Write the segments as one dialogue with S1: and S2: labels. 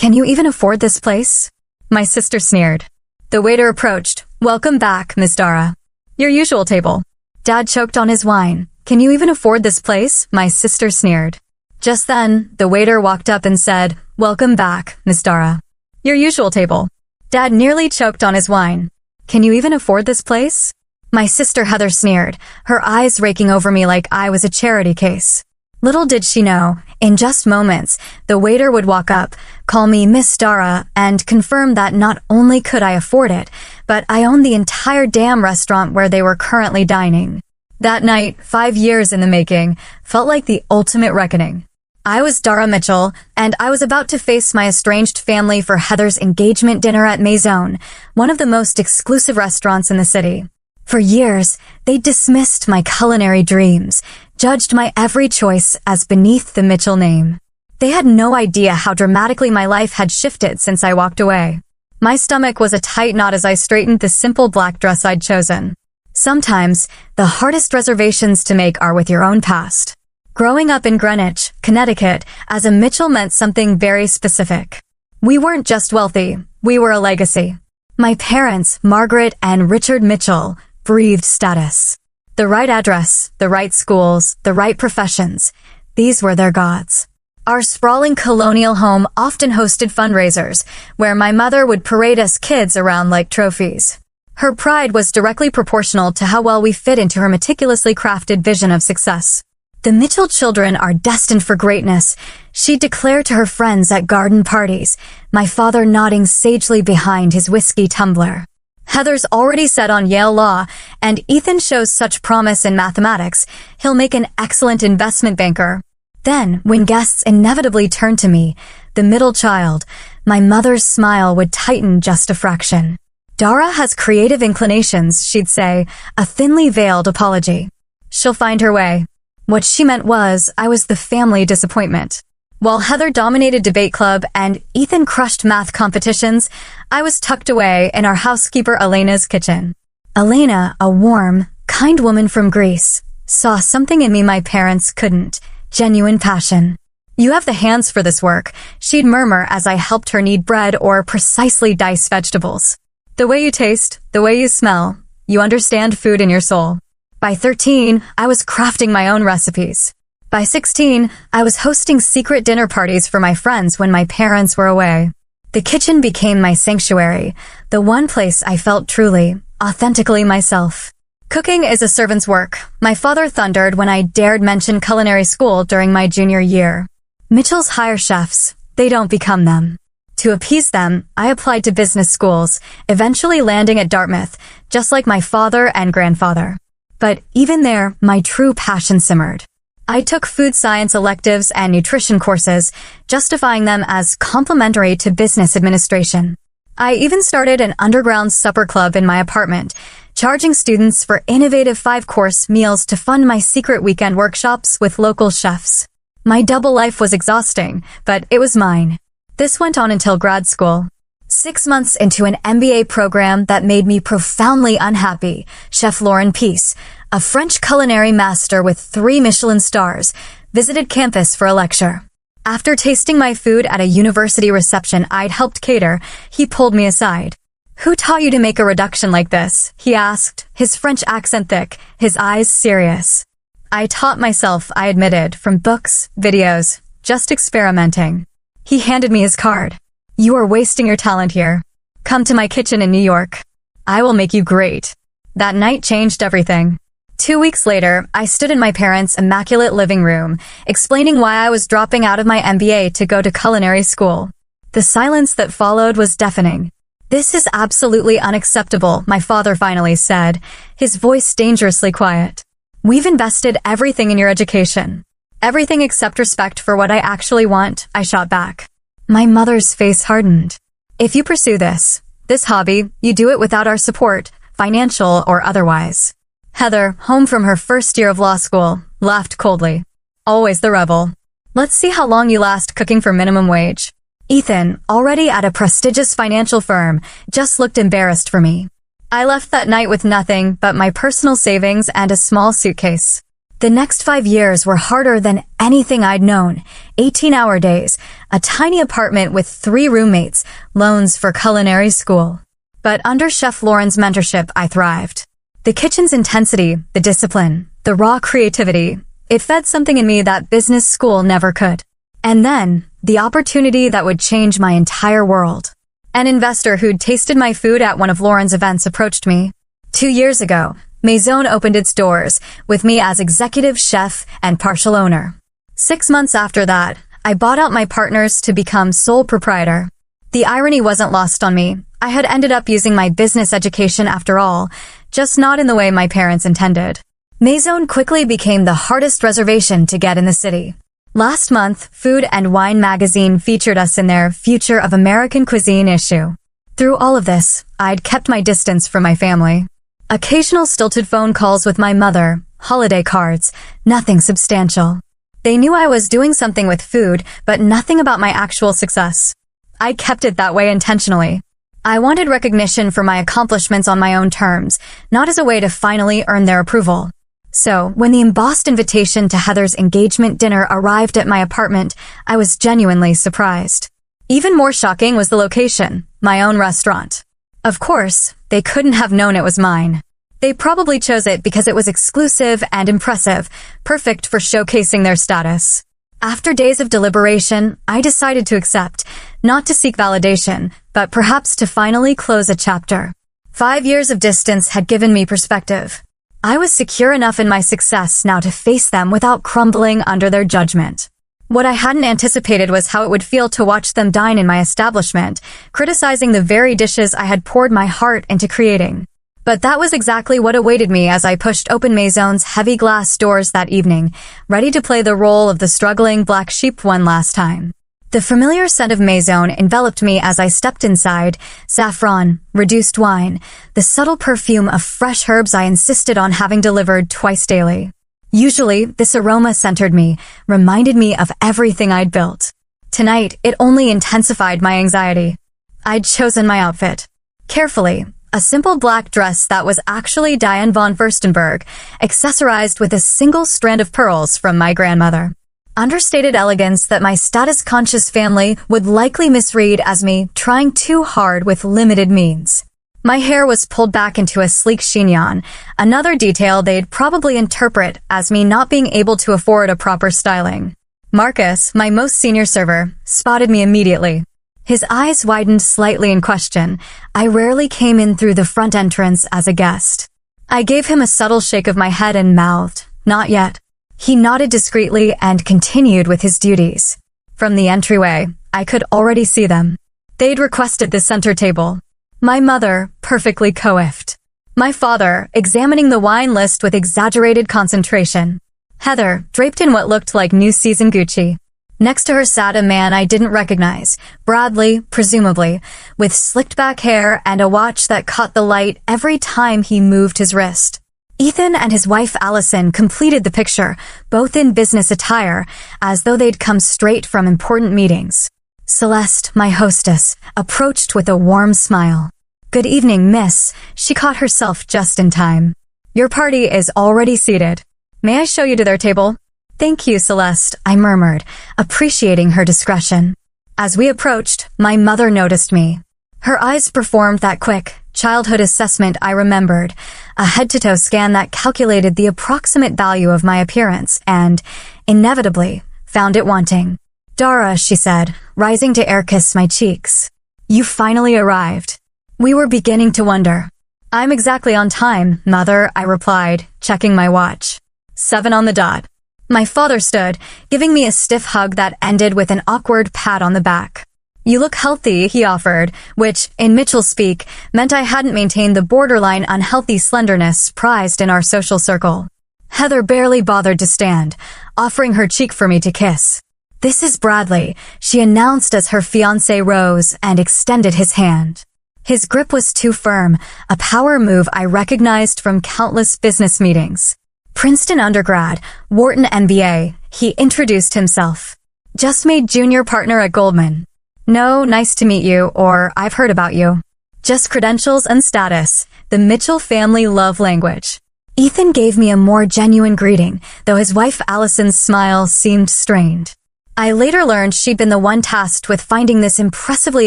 S1: Can you even afford this place? My sister sneered. The waiter approached. Welcome back, Miss Dara. Your usual table. Dad choked on his wine. Can you even afford this place? My sister sneered. Just then, the waiter walked up and said, Welcome back, Miss Dara. Your usual table. Dad nearly choked on his wine. Can you even afford this place? My sister Heather sneered, her eyes raking over me like I was a charity case. Little did she know, in just moments, the waiter would walk up, call me Miss Dara, and confirm that not only could I afford it, but I owned the entire damn restaurant where they were currently dining. That night, 5 years in the making, felt like the ultimate reckoning. I was Dara Mitchell, and I was about to face my estranged family for Heather's engagement dinner at Maison, one of the most exclusive restaurants in the city. For years, they dismissed my culinary dreams, judged my every choice as beneath the Mitchell name. They had no idea how dramatically my life had shifted since I walked away. My stomach was a tight knot as I straightened the simple black dress I'd chosen. Sometimes, the hardest reservations to make are with your own past. Growing up in Greenwich, Connecticut, as a Mitchell meant something very specific. We weren't just wealthy, we were a legacy. My parents, Margaret and Richard Mitchell, breathed status. The right address, the right schools, the right professions. These were their gods. Our sprawling colonial home often hosted fundraisers, where my mother would parade us kids around like trophies. Her pride was directly proportional to how well we fit into her meticulously crafted vision of success. The Mitchell children are destined for greatness, she declared to her friends at garden parties, my father nodding sagely behind his whiskey tumbler. Heather's already set on Yale Law, and Ethan shows such promise in mathematics, he'll make an excellent investment banker. Then, when guests inevitably turned to me, the middle child, my mother's smile would tighten just a fraction. Dara has creative inclinations, she'd say, a thinly veiled apology. She'll find her way. What she meant was, I was the family disappointment. While Heather dominated debate club and Ethan crushed math competitions, I was tucked away in our housekeeper Elena's kitchen. Elena, a warm, kind woman from Greece, saw something in me my parents couldn't. Genuine passion. You have the hands for this work, she'd murmur as I helped her knead bread or precisely dice vegetables. The way you taste, the way you smell, you understand food in your soul. By 13, I was crafting my own recipes. By 16, I was hosting secret dinner parties for my friends when my parents were away. The kitchen became my sanctuary, the one place I felt truly, authentically myself. Cooking is a servant's work, my father thundered when I dared mention culinary school during my junior year. Mitchell's hire chefs, they don't become them. To appease them, I applied to business schools, eventually landing at Dartmouth, just like my father and grandfather. But even there, my true passion simmered. I took food science electives and nutrition courses, justifying them as complementary to business administration. I even started an underground supper club in my apartment, charging students for innovative 5-course meals to fund my secret weekend workshops with local chefs. My double life was exhausting, but it was mine. This went on until grad school. 6 months into an MBA program that made me profoundly unhappy, Chef Lauren Peace, a French culinary master with 3 Michelin stars, visited campus for a lecture. After tasting my food at a university reception I'd helped cater, he pulled me aside. Who taught you to make a reduction like this? He asked, his French accent thick, his eyes serious. I taught myself, I admitted, from books, videos, just experimenting. He handed me his card. You are wasting your talent here. Come to my kitchen in New York. I will make you great. That night changed everything. 2 weeks later, I stood in my parents' immaculate living room, explaining why I was dropping out of my MBA to go to culinary school. The silence that followed was deafening. This is absolutely unacceptable, my father finally said, his voice dangerously quiet. We've invested everything in your education. Everything except respect for what I actually want, I shot back. My mother's face hardened. If you pursue this hobby, you do it without our support, financial or otherwise. Heather, home from her first year of law school, laughed coldly. Always the rebel. Let's see how long you last cooking for minimum wage. Ethan, already at a prestigious financial firm, just looked embarrassed for me. I left that night with nothing but my personal savings and a small suitcase. The next 5 years were harder than anything I'd known. 18-hour days, a tiny apartment with 3 roommates, loans for culinary school. But under Chef Lauren's mentorship, I thrived. The kitchen's intensity, the discipline, the raw creativity, it fed something in me that business school never could. And then, the opportunity that would change my entire world. An investor who'd tasted my food at one of Lauren's events approached me. 2 years ago, Maison opened its doors, with me as executive chef and partial owner. 6 months after that, I bought out my partners to become sole proprietor. The irony wasn't lost on me. I had ended up using my business education after all, just not in the way my parents intended. Maison quickly became the hardest reservation to get in the city. Last month, Food and Wine magazine featured us in their Future of American Cuisine issue. Through all of this, I'd kept my distance from my family. Occasional stilted phone calls with my mother, holiday cards, nothing substantial. They knew I was doing something with food, but nothing about my actual success. I kept it that way intentionally. I wanted recognition for my accomplishments on my own terms, not as a way to finally earn their approval. So, when the embossed invitation to Heather's engagement dinner arrived at my apartment, I was genuinely surprised. Even more shocking was the location, my own restaurant. Of course, they couldn't have known it was mine. They probably chose it because it was exclusive and impressive, perfect for showcasing their status. After days of deliberation, I decided to accept, not to seek validation, but perhaps to finally close a chapter. 5 years of distance had given me perspective. I was secure enough in my success now to face them without crumbling under their judgment. What I hadn't anticipated was how it would feel to watch them dine in my establishment, criticizing the very dishes I had poured my heart into creating. But that was exactly what awaited me as I pushed open Maison's heavy glass doors that evening, ready to play the role of the struggling black sheep one last time. The familiar scent of Maison enveloped me as I stepped inside, saffron, reduced wine, the subtle perfume of fresh herbs I insisted on having delivered twice daily. Usually, this aroma centered me, reminded me of everything I'd built. Tonight, it only intensified my anxiety. I'd chosen my outfit. Carefully, a simple black dress that was actually Diane von Furstenberg, accessorized with a single strand of pearls from my grandmother. Understated elegance that my status-conscious family would likely misread as me trying too hard with limited means. My hair was pulled back into a sleek chignon, another detail they'd probably interpret as me not being able to afford a proper styling. Marcus, my most senior server, spotted me immediately. His eyes widened slightly in question. I rarely came in through the front entrance as a guest. I gave him a subtle shake of my head and mouthed, "Not yet." He nodded discreetly and continued with his duties. From the entryway, I could already see them. They'd requested the center table. My mother, perfectly coiffed. My father, examining the wine list with exaggerated concentration. Heather, draped in what looked like new season Gucci. Next to her sat a man I didn't recognize, Bradley, presumably, with slicked back hair and a watch that caught the light every time he moved his wrist. Ethan and his wife Allison completed the picture, both in business attire, as though they'd come straight from important meetings. Celeste, my hostess, approached with a warm smile. "Good evening, miss." She caught herself just in time. "Your party is already seated. May I show you to their table?" "Thank you, Celeste," I murmured, appreciating her discretion. As we approached, my mother noticed me. Her eyes performed that quick, childhood assessment I remembered, a head-to-toe scan that calculated the approximate value of my appearance and, inevitably, found it wanting. "Dara," she said, rising to air-kiss my cheeks. "You finally arrived." We were beginning to wonder. "I'm exactly on time, Mother," I replied, checking my watch. 7 on the dot. My father stood, giving me a stiff hug that ended with an awkward pat on the back. "You look healthy," he offered, which, in Mitchell speak, meant I hadn't maintained the borderline unhealthy slenderness prized in our social circle. Heather barely bothered to stand, offering her cheek for me to kiss. "This is Bradley," she announced as her fiancé rose and extended his hand. His grip was too firm, a power move I recognized from countless business meetings. Princeton undergrad, Wharton MBA, he introduced himself. "Just made junior partner at Goldman. No, nice to meet you, or I've heard about you." Just credentials and status, the Mitchell family love language. Ethan gave me a more genuine greeting, though his wife Allison's smile seemed strained. I later learned she'd been the one tasked with finding this impressively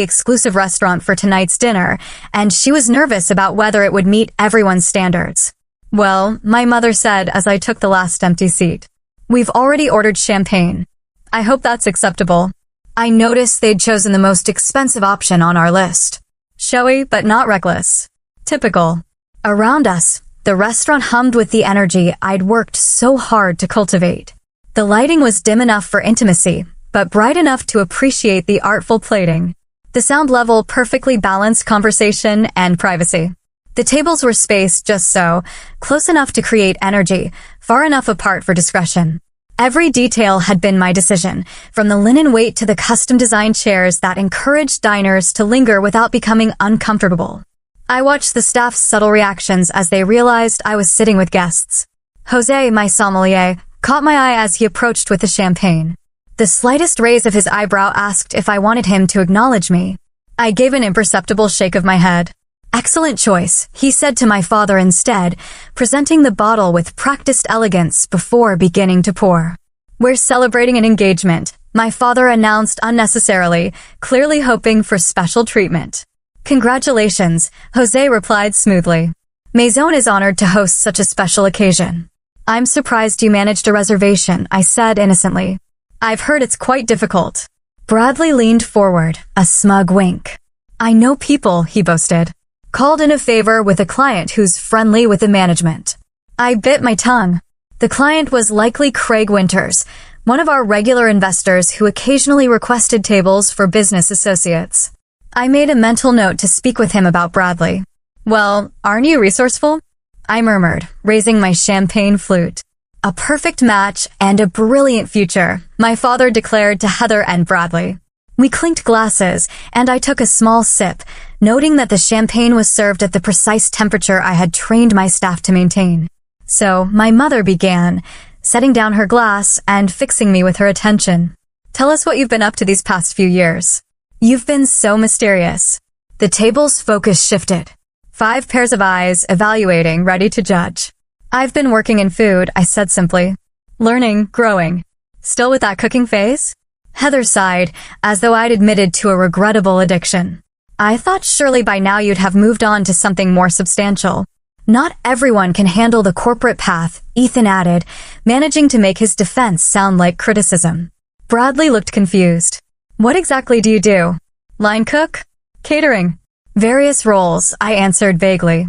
S1: exclusive restaurant for tonight's dinner, and she was nervous about whether it would meet everyone's standards. Well, my mother said as I took the last empty seat. We've already ordered champagne. I hope that's acceptable. I noticed they'd chosen the most expensive option on our list. Showy, but not reckless. Typical. Around us, the restaurant hummed with the energy I'd worked so hard to cultivate. The lighting was dim enough for intimacy, but bright enough to appreciate the artful plating. The sound level perfectly balanced conversation and privacy. The tables were spaced just so, close enough to create energy, far enough apart for discretion. Every detail had been my decision, from the linen weight to the custom-designed chairs that encouraged diners to linger without becoming uncomfortable. I watched the staff's subtle reactions as they realized I was sitting with guests. Jose, my sommelier, caught my eye as he approached with the champagne. The slightest raise of his eyebrow asked if I wanted him to acknowledge me. I gave an imperceptible shake of my head. Excellent choice, he said to my father instead, presenting the bottle with practiced elegance before beginning to pour. We're celebrating an engagement, my father announced unnecessarily, clearly hoping for special treatment. Congratulations, Jose replied smoothly. Maison is honored to host such a special occasion. I'm surprised you managed a reservation, I said innocently. I've heard it's quite difficult. Bradley leaned forward, a smug wink. I know people, he boasted. Called in a favor with a client who's friendly with the management. I bit my tongue. The client was likely Craig Winters, one of our regular investors who occasionally requested tables for business associates. I made a mental note to speak with him about Bradley. Well, aren't you resourceful? I murmured, raising my champagne flute. A perfect match and a brilliant future, my father declared to Heather and Bradley. We clinked glasses, and I took a small sip, noting that the champagne was served at the precise temperature I had trained my staff to maintain. So, my mother began, setting down her glass and fixing me with her attention. Tell us what you've been up to these past few years. You've been so mysterious. The table's focus shifted. 5 pairs of eyes, evaluating, ready to judge. I've been working in food, I said simply. Learning, growing. Still with that cooking phase? Heather sighed, as though I'd admitted to a regrettable addiction. I thought surely by now you'd have moved on to something more substantial. Not everyone can handle the corporate path, Ethan added, managing to make his defense sound like criticism. Bradley looked confused. What exactly do you do? Line cook? Catering? Various roles, I answered vaguely.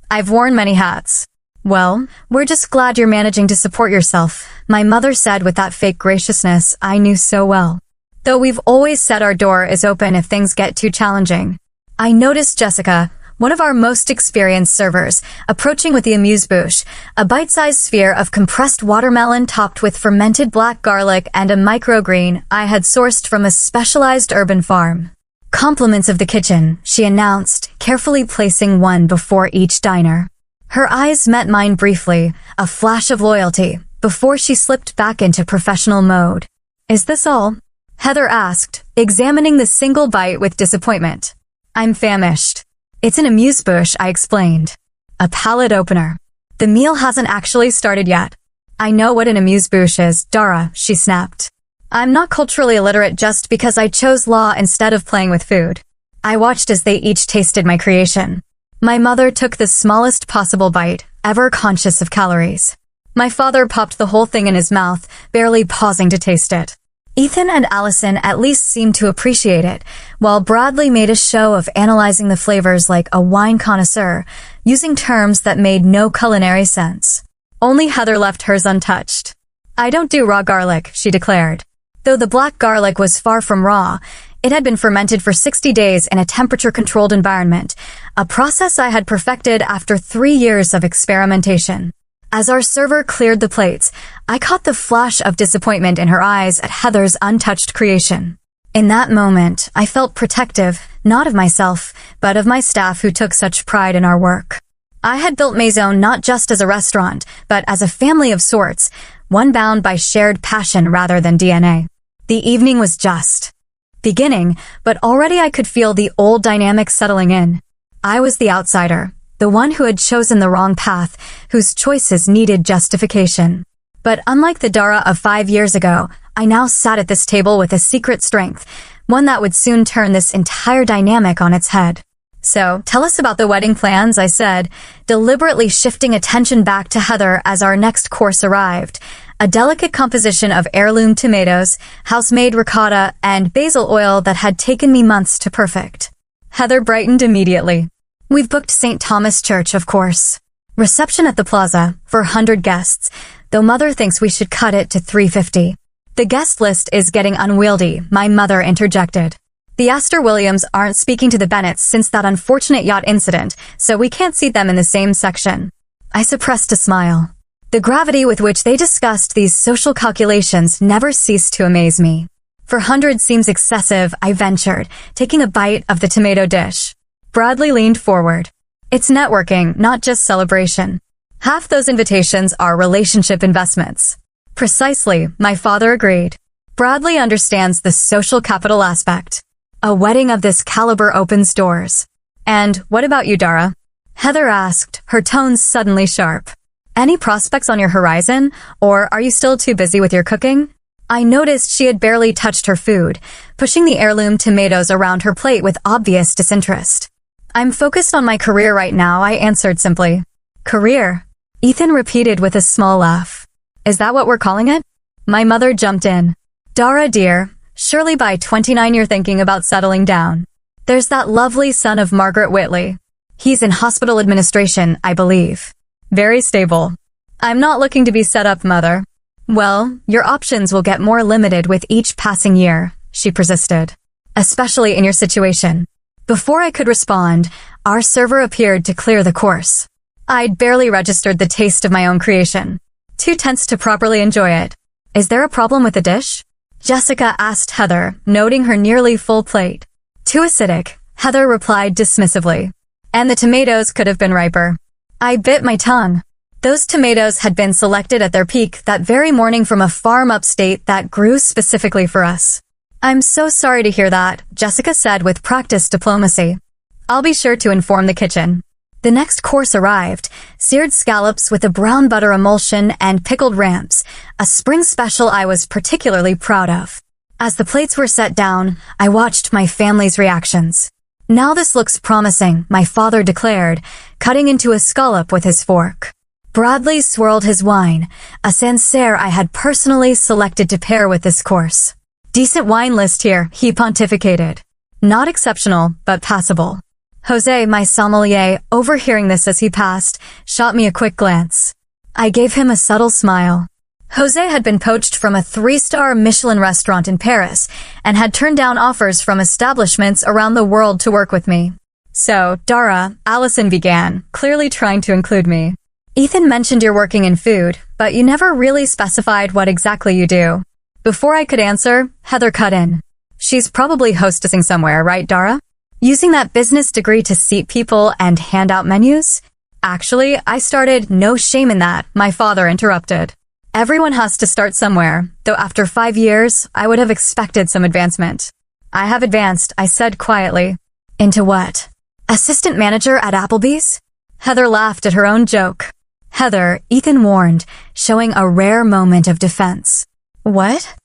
S1: I've worn many hats. Well, we're just glad you're managing to support yourself, my mother said with that fake graciousness I knew so well. Though we've always said our door is open if things get too challenging. I noticed Jessica, one of our most experienced servers, approaching with the amuse-bouche, a bite-sized sphere of compressed watermelon topped with fermented black garlic and a microgreen I had sourced from a specialized urban farm. Compliments of the kitchen, she announced, carefully placing one before each diner. Her eyes met mine briefly, a flash of loyalty, before she slipped back into professional mode. Is this all? Heather asked, examining the single bite with disappointment. I'm famished. It's an amuse-bouche, I explained. A palate opener. The meal hasn't actually started yet. I know what an amuse-bouche is, Dara, she snapped. I'm not culturally illiterate just because I chose law instead of playing with food. I watched as they each tasted my creation. My mother took the smallest possible bite, ever conscious of calories. My father popped the whole thing in his mouth, barely pausing to taste it. Ethan and Allison at least seemed to appreciate it, while Bradley made a show of analyzing the flavors like a wine connoisseur, using terms that made no culinary sense. Only Heather left hers untouched. I don't do raw garlic, she declared. Though the black garlic was far from raw, it had been fermented for 60 days in a temperature-controlled environment, a process I had perfected after 3 years of experimentation. As our server cleared the plates, I caught the flash of disappointment in her eyes at Heather's untouched creation. In that moment, I felt protective, not of myself, but of my staff who took such pride in our work. I had built Maison not just as a restaurant, but as a family of sorts, one bound by shared passion rather than DNA. The evening was just beginning, but already I could feel the old dynamic settling in. I was the outsider, the one who had chosen the wrong path, whose choices needed justification. But unlike the Dara of 5 years ago, I now sat at this table with a secret strength, one that would soon turn this entire dynamic on its head. So, tell us about the wedding plans, I said, deliberately shifting attention back to Heather as our next course arrived. A delicate composition of heirloom tomatoes, house-made ricotta, and basil oil that had taken me months to perfect. Heather brightened immediately. We've booked St. Thomas Church, of course. Reception at the plaza, for 100 guests, though Mother thinks we should cut it to 350. The guest list is getting unwieldy, my mother interjected. The Astor Williams aren't speaking to the Bennetts since that unfortunate yacht incident, so we can't seat them in the same section. I suppressed a smile. The gravity with which they discussed these social calculations never ceased to amaze me. For 100 seems excessive, I ventured, taking a bite of the tomato dish. Bradley leaned forward. It's networking, not just celebration. Half those invitations are relationship investments. Precisely, my father agreed. Bradley understands the social capital aspect. A wedding of this caliber opens doors. And what about you, Dara? Heather asked, her tones suddenly sharp. Any prospects on your horizon, or are you still too busy with your cooking? I noticed she had barely touched her food, pushing the heirloom tomatoes around her plate with obvious disinterest. I'm focused on my career right now, I answered simply. Career? Ethan repeated with a small laugh. Is that what we're calling it? My mother jumped in. Dara, dear, surely by 29 you're thinking about settling down. There's that lovely son of Margaret Whitley. He's in hospital administration, I believe. Very stable. I'm not looking to be set up, Mother. Well, your options will get more limited with each passing year, she persisted. Especially in your situation. Before I could respond, our server appeared to clear the course. I'd barely registered the taste of my own creation. Too tense to properly enjoy it. Is there a problem with the dish? Jessica asked Heather, noting her nearly full plate. Too acidic, Heather replied dismissively. And the tomatoes could have been riper. I bit my tongue. Those tomatoes had been selected at their peak that very morning from a farm upstate that grew specifically for us. I'm so sorry to hear that, Jessica said with practiced diplomacy. I'll be sure to inform the kitchen. The next course arrived, seared scallops with a brown butter emulsion and pickled ramps, a spring special I was particularly proud of. As the plates were set down, I watched my family's reactions. Now this looks promising, my father declared, cutting into a scallop with his fork. Bradley swirled his wine, a Sancerre I had personally selected to pair with this course. Decent wine list here, he pontificated. Not exceptional, but passable. Jose, my sommelier, overhearing this as he passed, shot me a quick glance. I gave him a subtle smile. Jose had been poached from a 3-star Michelin restaurant in Paris and had turned down offers from establishments around the world to work with me. So, Dara, Allison began, clearly trying to include me. Ethan mentioned you're working in food, but you never really specified what exactly you do. Before I could answer, Heather cut in. She's probably hostessing somewhere, right, Dara? Using that business degree to seat people and hand out menus? Actually, I started no shame in that, my father interrupted. Everyone has to start somewhere, though after 5 years, I would have expected some advancement. I have advanced, I said quietly. Into what? Assistant manager at Applebee's? Heather laughed at her own joke. Heather, Ethan warned, showing a rare moment of defense. What?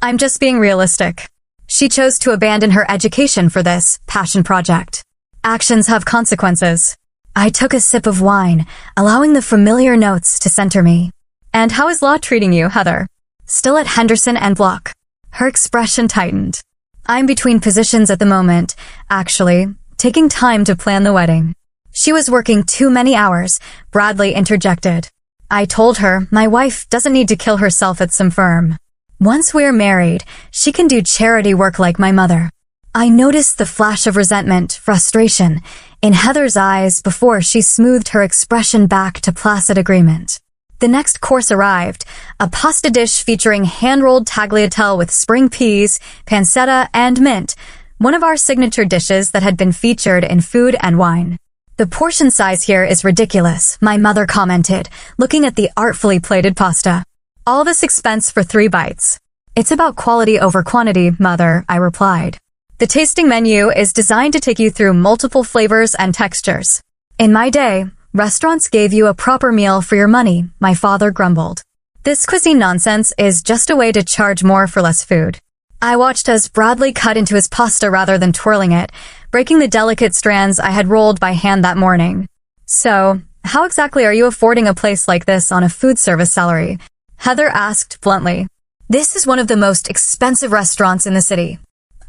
S1: I'm just being realistic. She chose to abandon her education for this passion project. Actions have consequences. I took a sip of wine, allowing the familiar notes to center me. And how is law treating you, Heather? Still at Henderson and Block. Her expression tightened. I'm between positions at the moment, actually, taking time to plan the wedding. She was working too many hours, Bradley interjected. I told her my wife doesn't need to kill herself at some firm. Once we're married, she can do charity work like my mother. I noticed the flash of resentment, frustration, in Heather's eyes before she smoothed her expression back to placid agreement. The next course arrived, a pasta dish featuring hand-rolled tagliatelle with spring peas, pancetta, and mint, one of our signature dishes that had been featured in Food and Wine. The portion size here is ridiculous, my mother commented, looking at the artfully plated pasta. All this expense for 3 bites. It's about quality over quantity, Mother, I replied. The tasting menu is designed to take you through multiple flavors and textures. In my day, Restaurants gave you a proper meal for your money, my father grumbled. This cuisine nonsense is just a way to charge more for less food. I watched as Bradley cut into his pasta rather than twirling it, breaking the delicate strands I had rolled by hand that morning. So, how exactly are you affording a place like this on a food service salary? Heather asked bluntly. This is one of the most expensive restaurants in the city.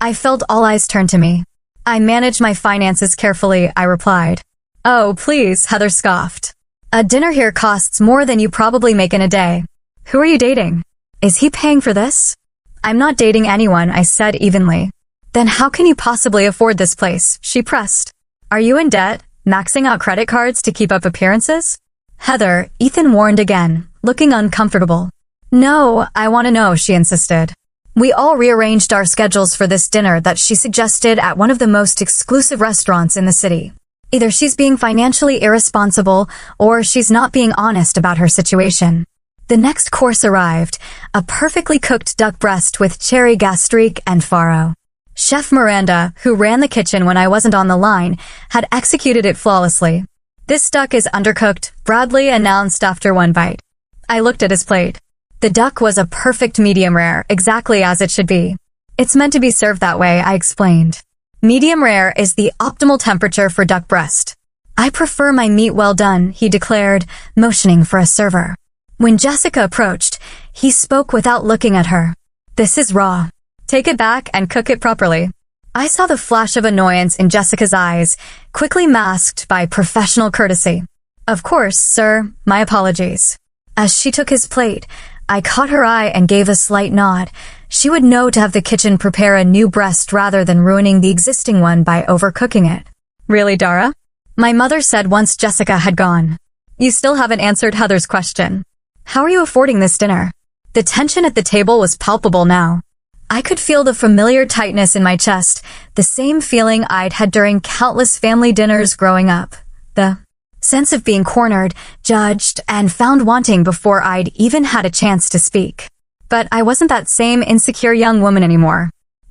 S1: I felt all eyes turn to me. I manage my finances carefully, I replied. Oh, please, Heather scoffed. A dinner here costs more than you probably make in a day. Who are you dating? Is he paying for this? I'm not dating anyone, I said evenly. Then how can you possibly afford this place? She pressed. Are you in debt, maxing out credit cards to keep up appearances? Heather, Ethan warned again, looking uncomfortable. No, I want to know, she insisted. We all rearranged our schedules for this dinner that she suggested at one of the most exclusive restaurants in the city. Either she's being financially irresponsible or she's not being honest about her situation. The next course arrived, a perfectly cooked duck breast with cherry gastrique and farro. Chef Miranda, who ran the kitchen when I wasn't on the line, had executed it flawlessly. This duck is undercooked, Bradley announced after one bite. I looked at his plate. The duck was a perfect medium rare, exactly as it should be. It's meant to be served that way, I explained. Medium rare is the optimal temperature for duck breast. I prefer my meat well done, he declared, motioning for a server. When Jessica approached, he spoke without looking at her. This is raw. Take it back and cook it properly. I saw the flash of annoyance in Jessica's eyes, quickly masked by professional courtesy. Of course, sir, my apologies. As she took his plate, I caught her eye and gave a slight nod. She would know to have the kitchen prepare a new breast rather than ruining the existing one by overcooking it. Really, Dara? My mother said once Jessica had gone. You still haven't answered Heather's question. How are you affording this dinner? The tension at the table was palpable now. I could feel the familiar tightness in my chest, the same feeling I'd had during countless family dinners growing up. The sense of being cornered, judged, and found wanting before I'd even had a chance to speak. But I wasn't that same insecure young woman anymore.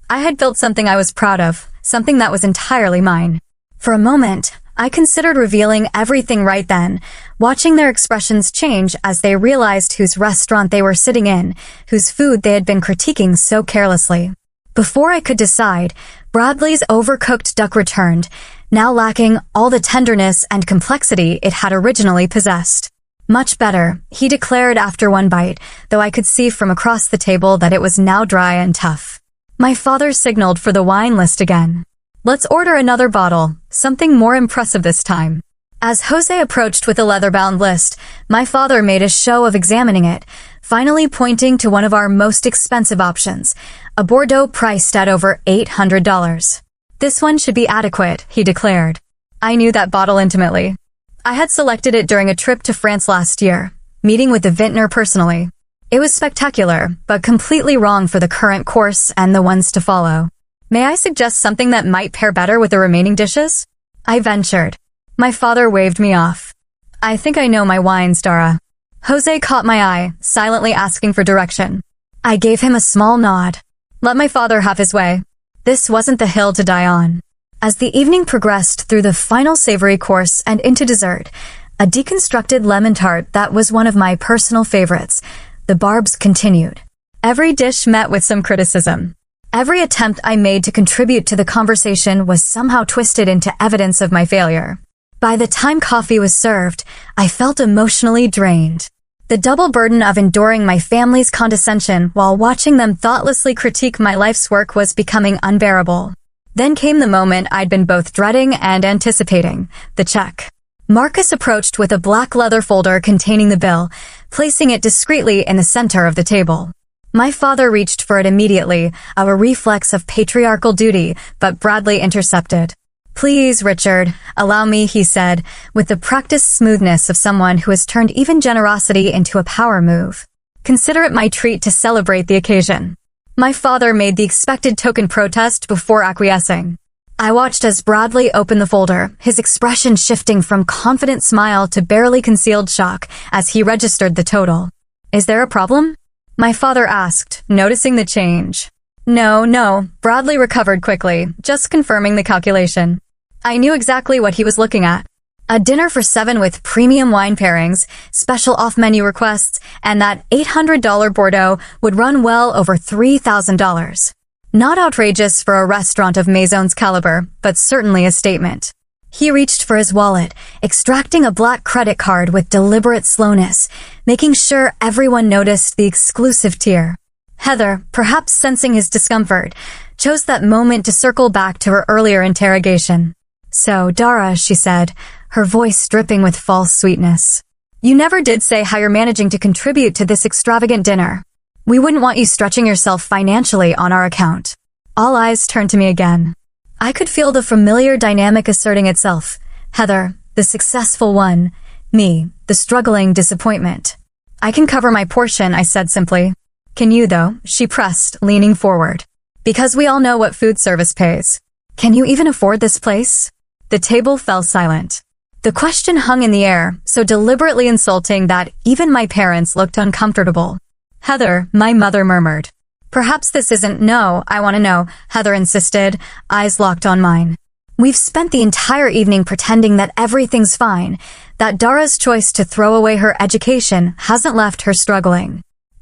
S1: I had built something I was proud of, something that was entirely mine. For a moment, I considered revealing everything right then, watching their expressions change as they realized whose restaurant they were sitting in, whose food they had been critiquing so carelessly. Before I could decide, Bradley's overcooked duck returned, now lacking all the tenderness and complexity it had originally possessed. Much better, he declared after one bite, though I could see from across the table that it was now dry and tough. My father signaled for the wine list again. Let's order another bottle, something more impressive this time. As Jose approached with a leather-bound list, my father made a show of examining it, finally pointing to one of our most expensive options, a Bordeaux priced at over $800. This one should be adequate, he declared. I knew that bottle intimately. I had selected it during a trip to France last year, meeting with the vintner personally. It was spectacular, but completely wrong for the current course and the ones to follow. May I suggest something that might pair better with the remaining dishes? I ventured. My father waved me off. I think I know my wines, Dara. Jose caught my eye, silently asking for direction. I gave him a small nod. Let my father have his way. This wasn't the hill to die on. As the evening progressed through the final savory course and into dessert, a deconstructed lemon tart that was one of my personal favorites, the barbs continued. Every dish met with some criticism. Every attempt I made to contribute to the conversation was somehow twisted into evidence of my failure. By the time coffee was served, I felt emotionally drained. The double burden of enduring my family's condescension while watching them thoughtlessly critique my life's work was becoming unbearable. Then came the moment I'd been both dreading and anticipating, the check. Marcus approached with a black leather folder containing the bill, placing it discreetly in the center of the table. My father reached for it immediately, a reflex of patriarchal duty, but Bradley intercepted. Please, Richard, allow me, he said, with the practiced smoothness of someone who has turned even generosity into a power move. Consider it my treat to celebrate the occasion. My father made the expected token protest before acquiescing. I watched as Bradley opened the folder, his expression shifting from confident smile to barely concealed shock as he registered the total. Is there a problem? My father asked, noticing the change. No, Bradley recovered quickly, just confirming the calculation. I knew exactly what he was looking at. A dinner for 7 with premium wine pairings, special off-menu requests, and that $800 Bordeaux would run well over $3,000. Not outrageous for a restaurant of Maison's caliber, but certainly a statement. He reached for his wallet, extracting a black credit card with deliberate slowness, making sure everyone noticed the exclusive tier. Heather, perhaps sensing his discomfort, chose that moment to circle back to her earlier interrogation. "So, Dara," she said, her voice dripping with false sweetness. "You never did say how you're managing to contribute to this extravagant dinner. We wouldn't want you stretching yourself financially on our account." All eyes turned to me again. I could feel the familiar dynamic asserting itself. Heather, the successful one. Me, the struggling disappointment. "I can cover my portion," I said simply. "Can you, though?" she pressed, leaning forward. "Because we all know what food service pays. Can you even afford this place?" The table fell silent. The question hung in the air, so deliberately insulting that even my parents looked uncomfortable. "Heather," my mother murmured. "Perhaps this isn't—" "No, I want to know," Heather insisted, eyes locked on mine. "We've spent the entire evening pretending that everything's fine, that Dara's choice to throw away her education hasn't left her struggling.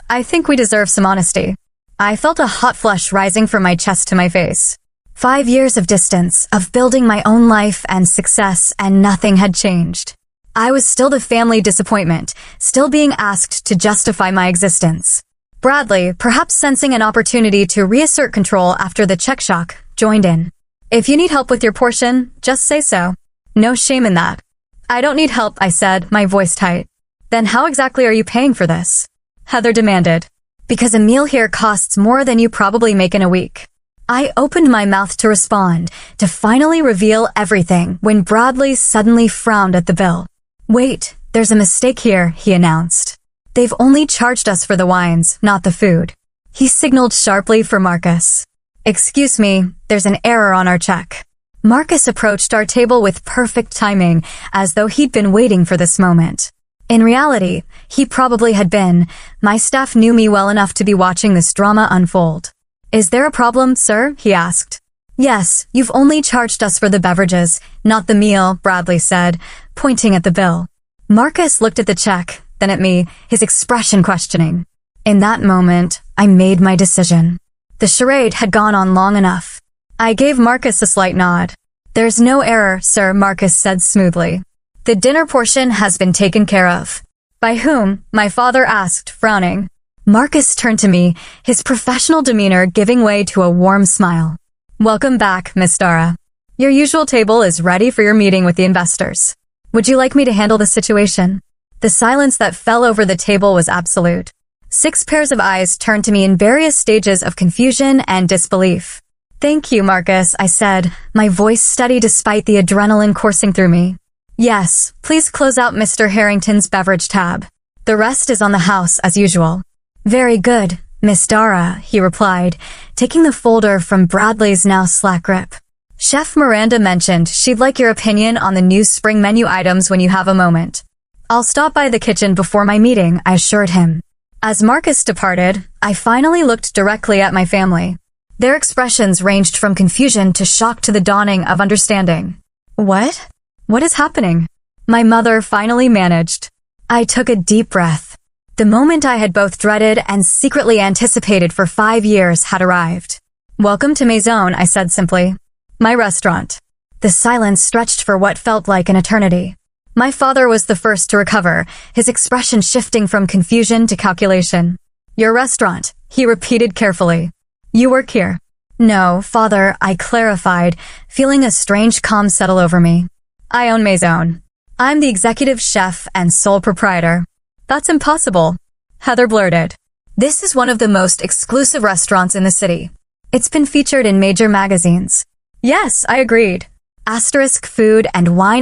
S1: I think we deserve some honesty." I felt a hot flush rising from my chest to my face. 5 years of distance, of building my own life and success, and nothing had changed. I was still the family disappointment, still being asked to justify my existence. Bradley, perhaps sensing an opportunity to reassert control after the check shock, joined in. "If you need help with your portion, just say so. No shame in that." "I don't need help," I said, my voice tight. "Then how exactly are you paying for this?" Heather demanded. "Because a meal here costs more than you probably make in a week." I opened my mouth to respond, to finally reveal everything, when Bradley suddenly frowned at the bill. "Wait, there's a mistake here," he announced. "They've only charged us for the wines, not the food." He signaled sharply for Marcus. "Excuse me, there's an error on our check." Marcus approached our table with perfect timing, as though he'd been waiting for this moment. In reality, he probably had been. My staff knew me well enough to be watching this drama unfold. "Is there a problem, sir?" he asked. "Yes, you've only charged us for the beverages, not the meal," Bradley said, pointing at the bill. Marcus looked at the check, then at me, his expression questioning. In that moment, I made my decision. The charade had gone on long enough. I gave Marcus a slight nod. "There's no error, sir," Marcus said smoothly. "The dinner portion has been taken care of." "By whom?" my father asked, frowning. Marcus turned to me, his professional demeanor giving way to a warm smile. "Welcome back, Miss Dara. Your usual table is ready for your meeting with the investors. Would you like me to handle the situation?" The silence that fell over the table was absolute. 6 pairs of eyes turned to me in various stages of confusion and disbelief. "Thank you, Marcus," I said, my voice steady despite the adrenaline coursing through me. "Yes, please close out Mr. Harrington's beverage tab. The rest is on the house as usual." "Very good, Miss Dara," he replied, taking the folder from Bradley's now slack grip. "Chef Miranda mentioned she'd like your opinion on the new spring menu items when you have a moment." "I'll stop by the kitchen before my meeting," I assured him. As Marcus departed, I finally looked directly at my family. Their expressions ranged from confusion to shock to the dawning of understanding. "What? What is happening?" my mother finally managed. I took a deep breath. The moment I had both dreaded and secretly anticipated for 5 years had arrived. "Welcome to Maison," I said simply. "My restaurant." The silence stretched for what felt like an eternity. My father was the first to recover, his expression shifting from confusion to calculation. "Your restaurant," he repeated carefully. "You work here?" "No, father," I clarified, feeling a strange calm settle over me. "I own Maison. I'm the executive chef and sole proprietor." "That's impossible," Heather blurted. "This is one of the most exclusive restaurants in the city. It's been featured in major magazines." "Yes," I agreed. *Food and Wine*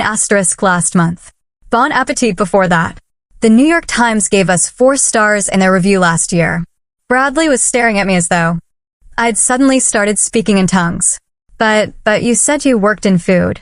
S1: last month. Bon appetit before that. The New York Times gave us 4 stars in their review last year. Bradley was staring at me as though I'd suddenly started speaking in tongues. But you said you worked in food."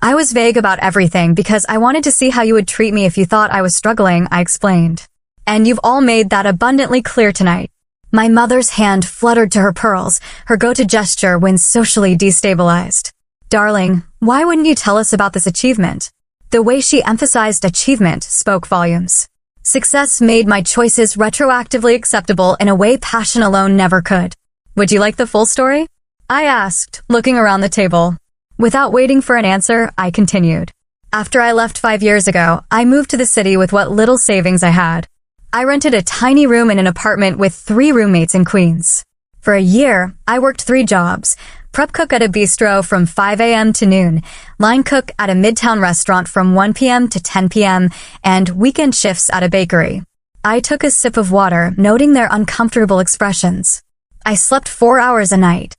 S1: I was vague about everything because I wanted to see how you would treat me if you thought I was struggling, I explained. "And you've all made that abundantly clear tonight." My mother's hand fluttered to her pearls, her go-to gesture when socially destabilized. "Darling, why wouldn't you tell us about this achievement?" The way she emphasized achievement spoke volumes. Success made my choices retroactively acceptable in a way passion alone never could. Would you like the full story? I asked, looking around the table. Without waiting for an answer, I continued. After I left 5 years ago, I moved to the city with what little savings I had. I rented a tiny room in an apartment with 3 roommates in Queens. For a year, I worked 3 jobs: prep cook at a bistro from 5 a.m. to noon, line cook at a midtown restaurant from 1 p.m. to 10 p.m., and weekend shifts at a bakery. I took a sip of water, noting their uncomfortable expressions. I slept 4 hours a night.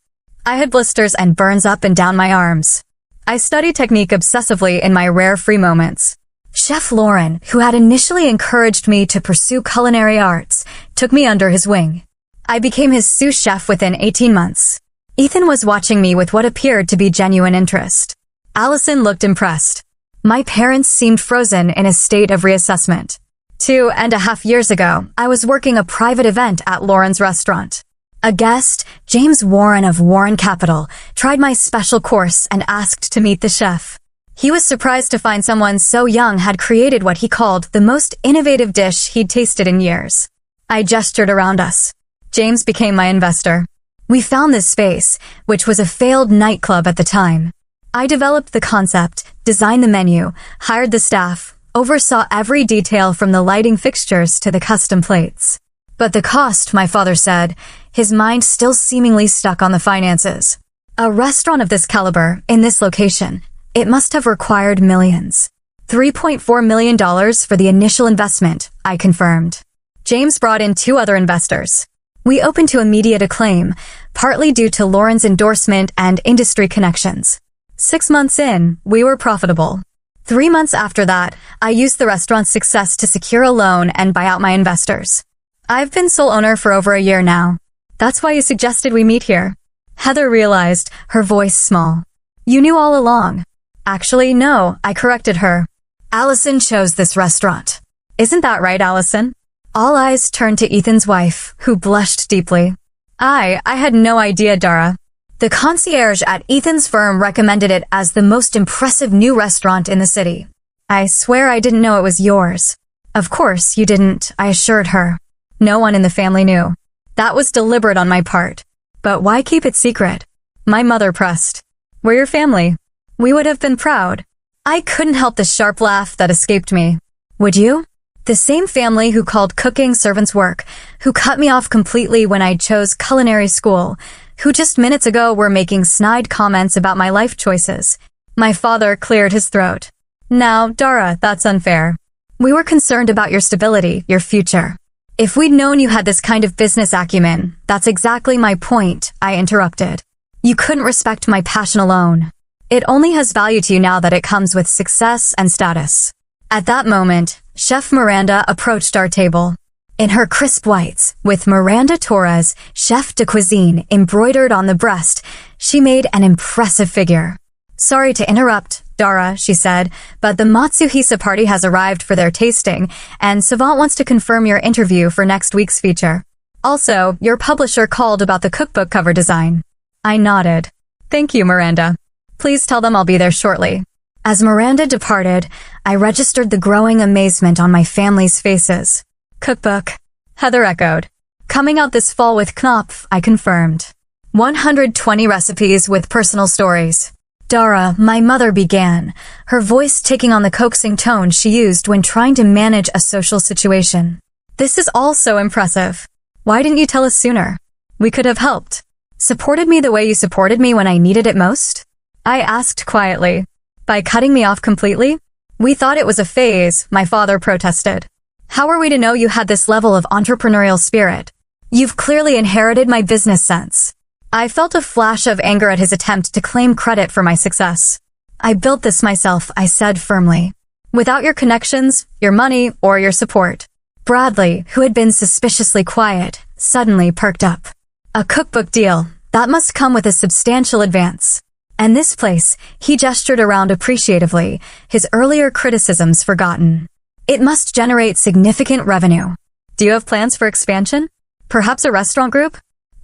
S1: I had blisters and burns up and down my arms. I studied technique obsessively in my rare free moments. Chef Lauren, who had initially encouraged me to pursue culinary arts, took me under his wing. I became his sous chef within 18 months. Ethan was watching me with what appeared to be genuine interest. Allison looked impressed. My parents seemed frozen in a state of reassessment. 2.5 years ago, I was working a private event at Lauren's restaurant. A guest, James Warren of Warren Capital, tried my special course and asked to meet the chef. He was surprised to find someone so young had created what he called the most innovative dish he'd tasted in years. I gestured around us. James became my investor. We found this space, which was a failed nightclub at the time. I developed the concept, designed the menu, hired the staff, oversaw every detail from the lighting fixtures to the custom plates. But the cost, my father said, his mind still seemingly stuck on the finances. A restaurant of this caliber, in this location, it must have required millions. $3.4 million for the initial investment, I confirmed. James brought in 2 other investors. We opened to immediate acclaim, partly due to Lauren's endorsement and industry connections. 6 months in, we were profitable. 3 months after that, I used the restaurant's success to secure a loan and buy out my investors. I've been sole owner for over a year now. That's why you suggested we meet here. Heather realized, her voice small. You knew all along. Actually, no, I corrected her. Allison chose this restaurant. Isn't that right, Allison? All eyes turned to Ethan's wife, who blushed deeply. I had no idea, Dara. The concierge at Ethan's firm recommended it as the most impressive new restaurant in the city. I swear I didn't know it was yours. Of course you didn't, I assured her. No one in the family knew. That was deliberate on my part. But why keep it secret? My mother pressed. We're your family. We would have been proud. I couldn't help the sharp laugh that escaped me. Would you? The same family who called cooking servants' work, who cut me off completely when I chose culinary school, who just minutes ago were making snide comments about my life choices. My father cleared his throat. Now, Dara, that's unfair. We were concerned about your stability, your future. If we'd known you had this kind of business acumen, that's exactly my point, I interrupted. You couldn't respect my passion alone. It only has value to you now that it comes with success and status. At that moment, Chef Miranda approached our table. In her crisp whites, with Miranda Torres, chef de cuisine, embroidered on the breast, she made an impressive figure. Sorry to interrupt, Dara, she said, but the Matsuhisa party has arrived for their tasting, and Savant wants to confirm your interview for next week's feature. Also, your publisher called about the cookbook cover design. I nodded. Thank you, Miranda. Please tell them I'll be there shortly. As Miranda departed, I registered the growing amazement on my family's faces. Cookbook, Heather echoed. Coming out this fall with Knopf, I confirmed. 120 recipes with personal stories. Dara, my mother began, her voice taking on the coaxing tone she used when trying to manage a social situation. This is all so impressive. Why didn't you tell us sooner? We could have helped. Supported me the way you supported me when I needed it most? I asked quietly. By cutting me off completely? We thought it was a phase, my father protested. How are we to know you had this level of entrepreneurial spirit? You've clearly inherited my business sense. I felt a flash of anger at his attempt to claim credit for my success. I built this myself, I said firmly. Without your connections, your money, or your support. Bradley, who had been suspiciously quiet, suddenly perked up. A cookbook deal, that must come with a substantial advance. And this place, he gestured around appreciatively, his earlier criticisms forgotten. It must generate significant revenue. Do you have plans for expansion? Perhaps a restaurant group?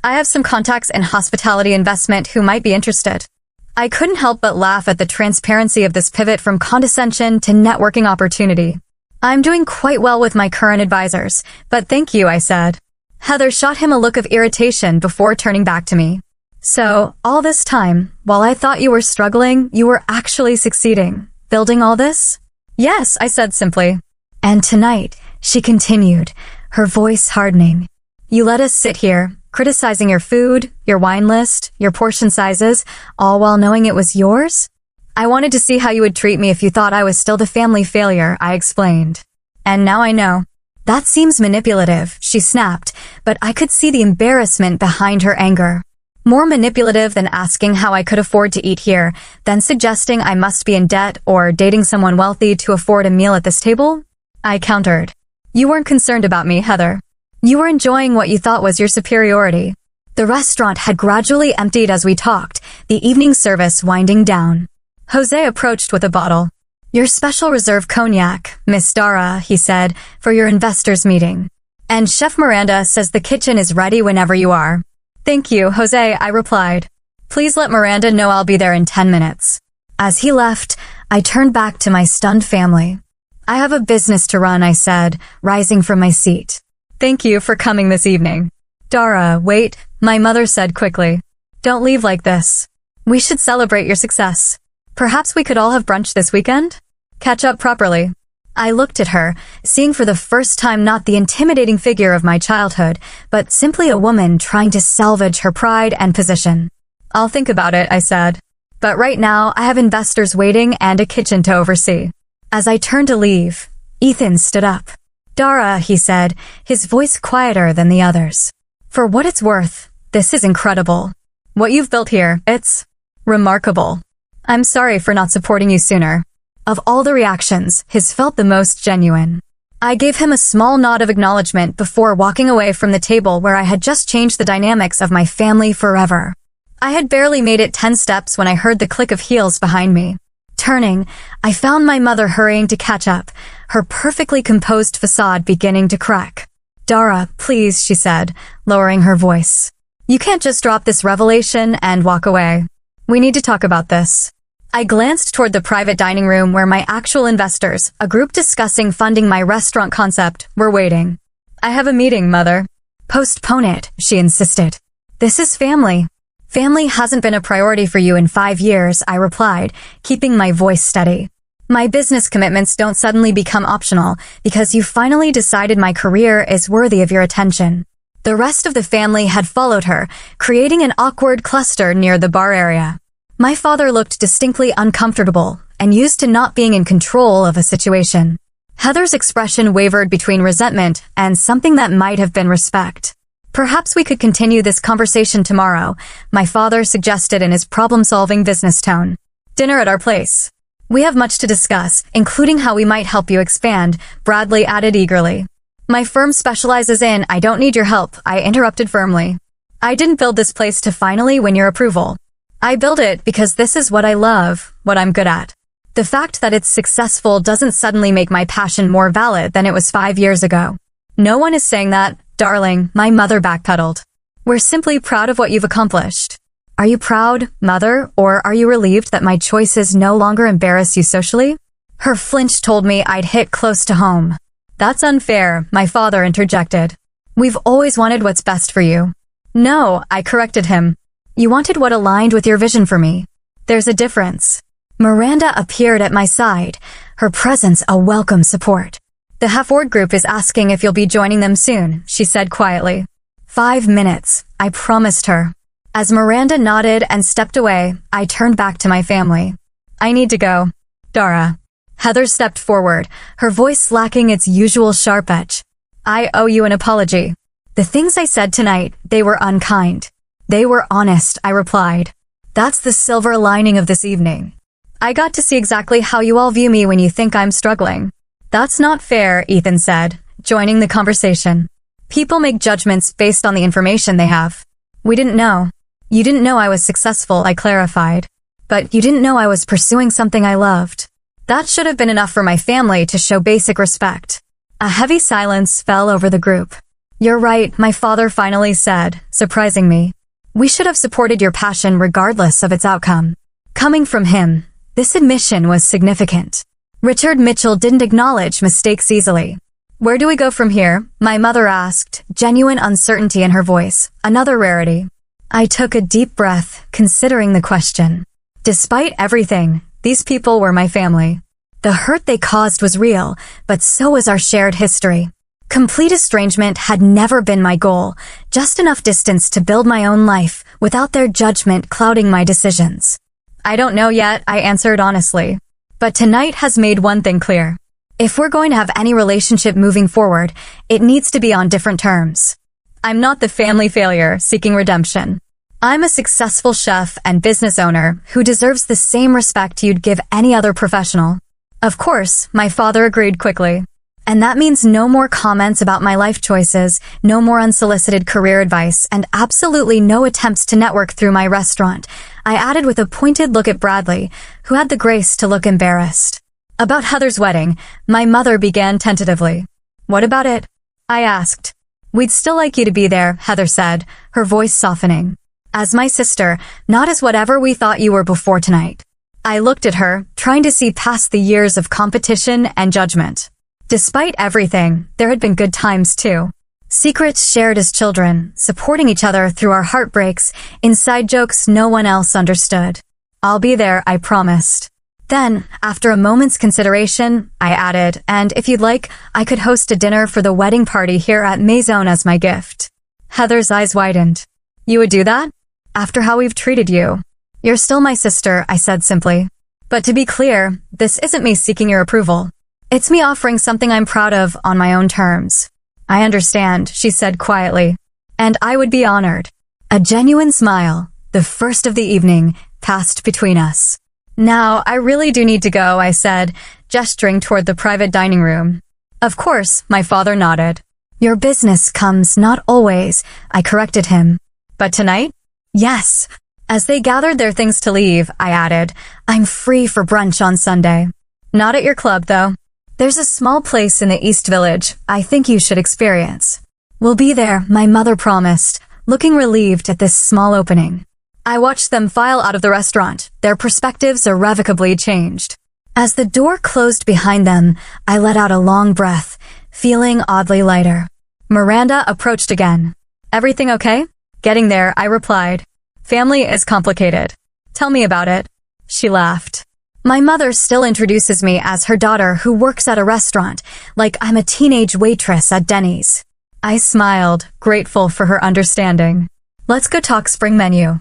S1: I have some contacts in hospitality investment who might be interested. I couldn't help but laugh at the transparency of this pivot from condescension to networking opportunity. I'm doing quite well with my current advisors, but thank you, I said. Heather shot him a look of irritation before turning back to me. So, all this time, while I thought you were struggling, you were actually succeeding. Building all this? Yes, I said simply. And tonight, she continued, her voice hardening. You let us sit here, criticizing your food, your wine list, your portion sizes, all while knowing it was yours? I wanted to see how you would treat me if you thought I was still the family failure, I explained. And now I know. That seems manipulative, she snapped, but I could see the embarrassment behind her anger. More manipulative than asking how I could afford to eat here, than suggesting I must be in debt or dating someone wealthy to afford a meal at this table? I countered. You weren't concerned about me, Heather. You were enjoying what you thought was your superiority. The restaurant had gradually emptied as we talked, the evening service winding down. Jose approached with a bottle. Your special reserve cognac, Miss Dara, he said, for your investors meeting. And Chef Miranda says the kitchen is ready whenever you are. Thank you, Jose, I replied. Please let Miranda know I'll be there in 10 minutes. As he left, I turned back to my stunned family. I have a business to run, I said, rising from my seat. Thank you for coming this evening. Dara, wait, my mother said quickly. Don't leave like this. We should celebrate your success. Perhaps we could all have brunch this weekend? Catch up properly. I looked at her, seeing for the first time not the intimidating figure of my childhood, but simply a woman trying to salvage her pride and position. I'll think about it, I said. But right now, I have investors waiting and a kitchen to oversee. As I turned to leave, Ethan stood up. Dara, he said, his voice quieter than the others. For what it's worth, this is incredible. What you've built here, it's remarkable. I'm sorry for not supporting you sooner. Of all the reactions, his felt the most genuine. I gave him a small nod of acknowledgement before walking away from the table where I had just changed the dynamics of my family forever. I had barely made it 10 steps when I heard the click of heels behind me. Turning, I found my mother hurrying to catch up, her perfectly composed facade beginning to crack. Dara, please, she said, lowering her voice. You can't just drop this revelation and walk away. We need to talk about this. I glanced toward the private dining room where my actual investors, a group discussing funding my restaurant concept, were waiting. I have a meeting, Mother. Postpone it, she insisted. This is family. Family hasn't been a priority for you in 5 years, I replied, keeping my voice steady. My business commitments don't suddenly become optional because you finally decided my career is worthy of your attention. The rest of the family had followed her, creating an awkward cluster near the bar area. My father looked distinctly uncomfortable and used to not being in control of a situation. Heather's expression wavered between resentment and something that might have been respect. Perhaps we could continue this conversation tomorrow, my father suggested in his problem-solving business tone. Dinner at our place. We have much to discuss, including how we might help you expand, Bradley added eagerly. My firm specializes in I don't need your help, I interrupted firmly. I didn't build this place to finally win your approval. I build it because this is what I love, what I'm good at. The fact that it's successful doesn't suddenly make my passion more valid than it was 5 years ago. No one is saying that, darling, my mother backpedaled. We're simply proud of what you've accomplished. Are you proud, Mother, or are you relieved that my choices no longer embarrass you socially? Her flinch told me I'd hit close to home. That's unfair, my father interjected. We've always wanted what's best for you. No, I corrected him. You wanted what aligned with your vision for me. There's a difference. Miranda appeared at my side, her presence a welcome support. The Halford group is asking if you'll be joining them soon, she said quietly. 5 minutes, I promised her. As Miranda nodded and stepped away, I turned back to my family. I need to go. Dara. Heather stepped forward, her voice lacking its usual sharp edge. I owe you an apology. The things I said tonight, they were unkind. They were honest, I replied. That's the silver lining of this evening. I got to see exactly how you all view me when you think I'm struggling. That's not fair, Ethan said, joining the conversation. People make judgments based on the information they have. We didn't know. You didn't know I was successful, I clarified. But you didn't know I was pursuing something I loved. That should have been enough for my family to show basic respect. A heavy silence fell over the group. You're right, my father finally said, surprising me. We should have supported your passion regardless of its outcome. Coming from him, this admission was significant. Richard Mitchell didn't acknowledge mistakes easily. "Where do we go from here?" my mother asked, genuine uncertainty in her voice, another rarity. I took a deep breath, considering the question. Despite everything, these people were my family. The hurt they caused was real, but so was our shared history. Complete estrangement had never been my goal, just enough distance to build my own life without their judgment clouding my decisions. "I don't know yet," I answered honestly. "But tonight has made one thing clear. If we're going to have any relationship moving forward, it needs to be on different terms. I'm not the family failure seeking redemption. I'm a successful chef and business owner who deserves the same respect you'd give any other professional." Of course, my father agreed quickly. "And that means no more comments about my life choices, no more unsolicited career advice, and absolutely no attempts to network through my restaurant," I added with a pointed look at Bradley, who had the grace to look embarrassed. About Heather's wedding, my mother began tentatively. "What about it?" I asked. "We'd still like you to be there," Heather said, her voice softening. "As my sister, not as whatever we thought you were before tonight." I looked at her, trying to see past the years of competition and judgment. Despite everything, there had been good times too. Secrets shared as children, supporting each other through our heartbreaks, inside jokes no one else understood. "I'll be there," I promised. Then, after a moment's consideration, I added, "And if you'd like, I could host a dinner for the wedding party here at Maison as my gift." Heather's eyes widened. "You would do that? After how we've treated you?" "You're still my sister," I said simply. "But to be clear, this isn't me seeking your approval. It's me offering something I'm proud of on my own terms." "I understand," she said quietly. "And I would be honored." A genuine smile, the first of the evening, passed between us. "Now, I really do need to go," I said, gesturing toward the private dining room. "Of course," my father nodded. "Your business comes not always," I corrected him. "But tonight?" "Yes." As they gathered their things to leave, I added, "I'm free for brunch on Sunday." "Not at your club, though. There's a small place in the East Village I think you should experience." "We'll be there," my mother promised, looking relieved at this small opening. I watched them file out of the restaurant, their perspectives irrevocably changed. As the door closed behind them, I let out a long breath, feeling oddly lighter. Miranda approached again. "Everything okay?" Getting there, I replied, "Family is complicated. Tell me about it." She laughed. "My mother still introduces me as her daughter who works at a restaurant, like I'm a teenage waitress at Denny's." I smiled, grateful for her understanding. "Let's go talk spring menu.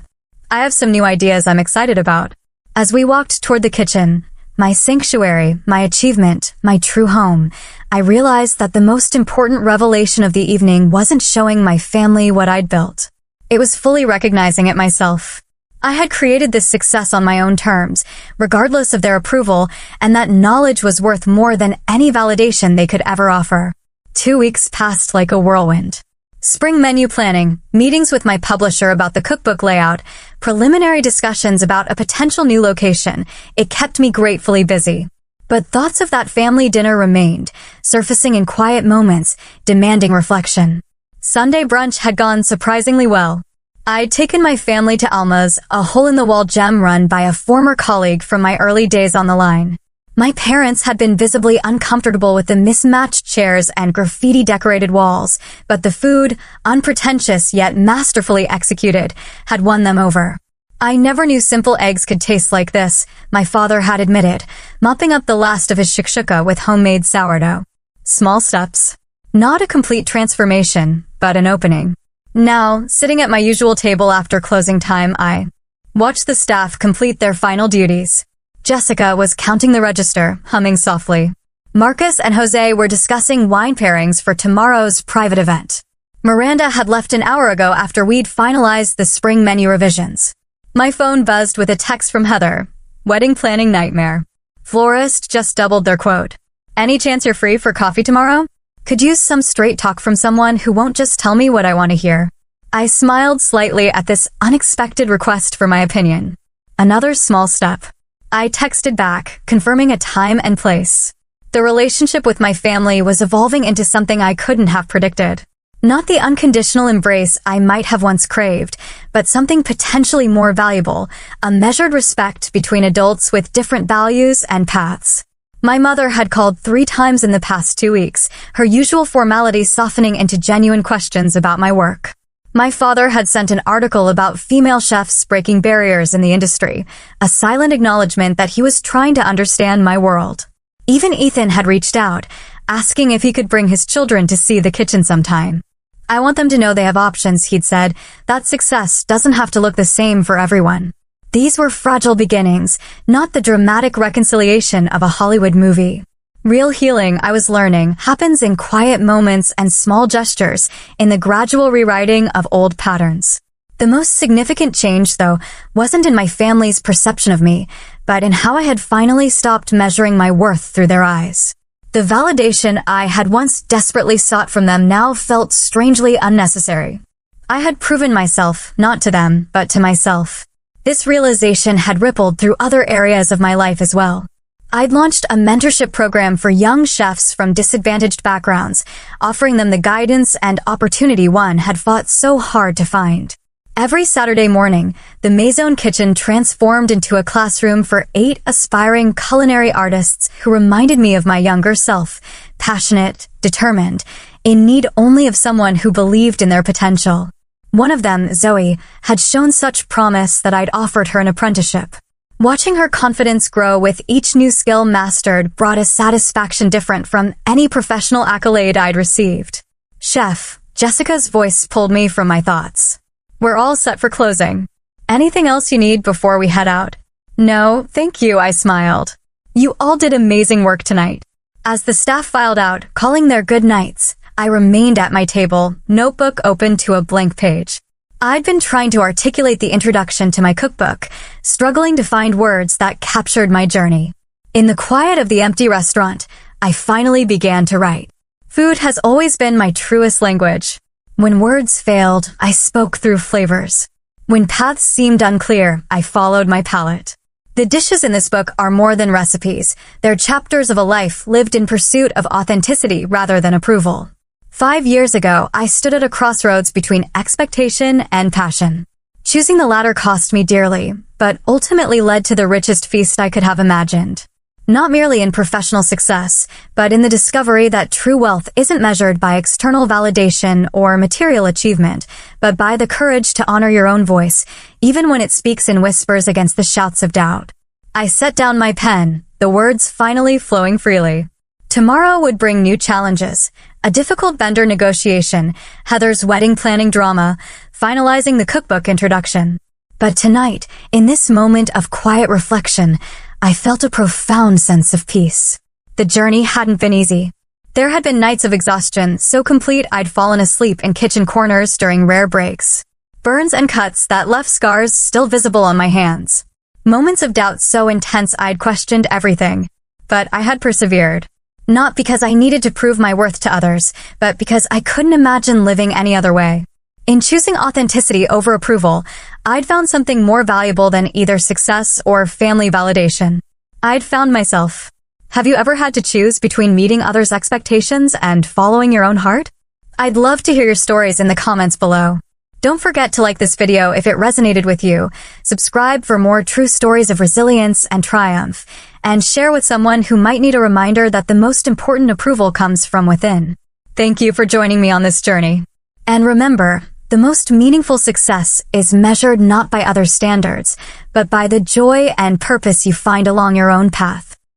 S1: I have some new ideas I'm excited about." As we walked toward the kitchen, my sanctuary, my achievement, my true home, I realized that the most important revelation of the evening wasn't showing my family what I'd built. It was fully recognizing it myself. I had created this success on my own terms, regardless of their approval, and that knowledge was worth more than any validation they could ever offer. 2 weeks passed like a whirlwind. Spring menu planning, meetings with my publisher about the cookbook layout, preliminary discussions about a potential new location. It kept me gratefully busy. But thoughts of that family dinner remained, surfacing in quiet moments, demanding reflection. Sunday brunch had gone surprisingly well. I'd taken my family to Alma's, a hole-in-the-wall gem run by a former colleague from my early days on the line. My parents had been visibly uncomfortable with the mismatched chairs and graffiti-decorated walls, but the food, unpretentious yet masterfully executed, had won them over. "I never knew simple eggs could taste like this," my father had admitted, mopping up the last of his shakshuka with homemade sourdough. Small steps. Not a complete transformation, but an opening. Now, sitting at my usual table after closing time, I watched the staff complete their final duties. Jessica was counting the register, humming softly. Marcus and Jose were discussing wine pairings for tomorrow's private event. Miranda had left an hour ago after we'd finalized the spring menu revisions. My phone buzzed with a text from Heather. "Wedding planning nightmare. Florist just doubled their quote. Any chance you're free for coffee tomorrow? Could use some straight talk from someone who won't just tell me what I want to hear." I smiled slightly at this unexpected request for my opinion. Another small step. I texted back, confirming a time and place. The relationship with my family was evolving into something I couldn't have predicted. Not the unconditional embrace I might have once craved, but something potentially more valuable, a measured respect between adults with different values and paths. My mother had called 3 times in the past 2 weeks, her usual formality softening into genuine questions about my work. My father had sent an article about female chefs breaking barriers in the industry, a silent acknowledgement that he was trying to understand my world. Even Ethan had reached out, asking if he could bring his children to see the kitchen sometime. I want them to know they have options, he'd said, that success doesn't have to look the same for everyone. These were fragile beginnings, not the dramatic reconciliation of a Hollywood movie. Real healing, I was learning, happens in quiet moments and small gestures, in the gradual rewriting of old patterns. The most significant change, though, wasn't in my family's perception of me, but in how I had finally stopped measuring my worth through their eyes. The validation I had once desperately sought from them now felt strangely unnecessary. I had proven myself, not to them, but to myself. This realization had rippled through other areas of my life as well. I'd launched a mentorship program for young chefs from disadvantaged backgrounds, offering them the guidance and opportunity one had fought so hard to find. Every Saturday morning, the Maison Kitchen transformed into a classroom for 8 aspiring culinary artists who reminded me of my younger self, passionate, determined, in need only of someone who believed in their potential. One of them, Zoe, had shown such promise that I'd offered her an apprenticeship. Watching her confidence grow with each new skill mastered brought a satisfaction different from any professional accolade I'd received. Chef, Jessica's voice pulled me from my thoughts. We're all set for closing. Anything else you need before we head out? No, thank you, I smiled. You all did amazing work tonight. As the staff filed out, calling their good nights, I remained at my table, notebook open to a blank page. I'd been trying to articulate the introduction to my cookbook, struggling to find words that captured my journey. In the quiet of the empty restaurant, I finally began to write. Food has always been my truest language. When words failed, I spoke through flavors. When paths seemed unclear, I followed my palate. The dishes in this book are more than recipes. They're chapters of a life lived in pursuit of authenticity rather than approval. 5 years ago, I stood at a crossroads between expectation and passion. Choosing the latter cost me dearly, but ultimately led to the richest feast I could have imagined. Not merely in professional success, but in the discovery that true wealth isn't measured by external validation or material achievement, but by the courage to honor your own voice, even when it speaks in whispers against the shouts of doubt. I set down my pen, the words finally flowing freely. Tomorrow would bring new challenges, a difficult vendor negotiation, Heather's wedding planning drama, finalizing the cookbook introduction. But tonight, in this moment of quiet reflection, I felt a profound sense of peace. The journey hadn't been easy. There had been nights of exhaustion so complete I'd fallen asleep in kitchen corners during rare breaks. Burns and cuts that left scars still visible on my hands. Moments of doubt so intense I'd questioned everything. But I had persevered. Not because I needed to prove my worth to others, but because I couldn't imagine living any other way. In choosing authenticity over approval, I'd found something more valuable than either success or family validation. I'd found myself. Have you ever had to choose between meeting others' expectations and following your own heart? I'd love to hear your stories in the comments below. Don't forget to like this video if it resonated with you, subscribe for more true stories of resilience and triumph, and share with someone who might need a reminder that the most important approval comes from within. Thank you for joining me on this journey. And remember, the most meaningful success is measured not by other standards, but by the joy and purpose you find along your own path.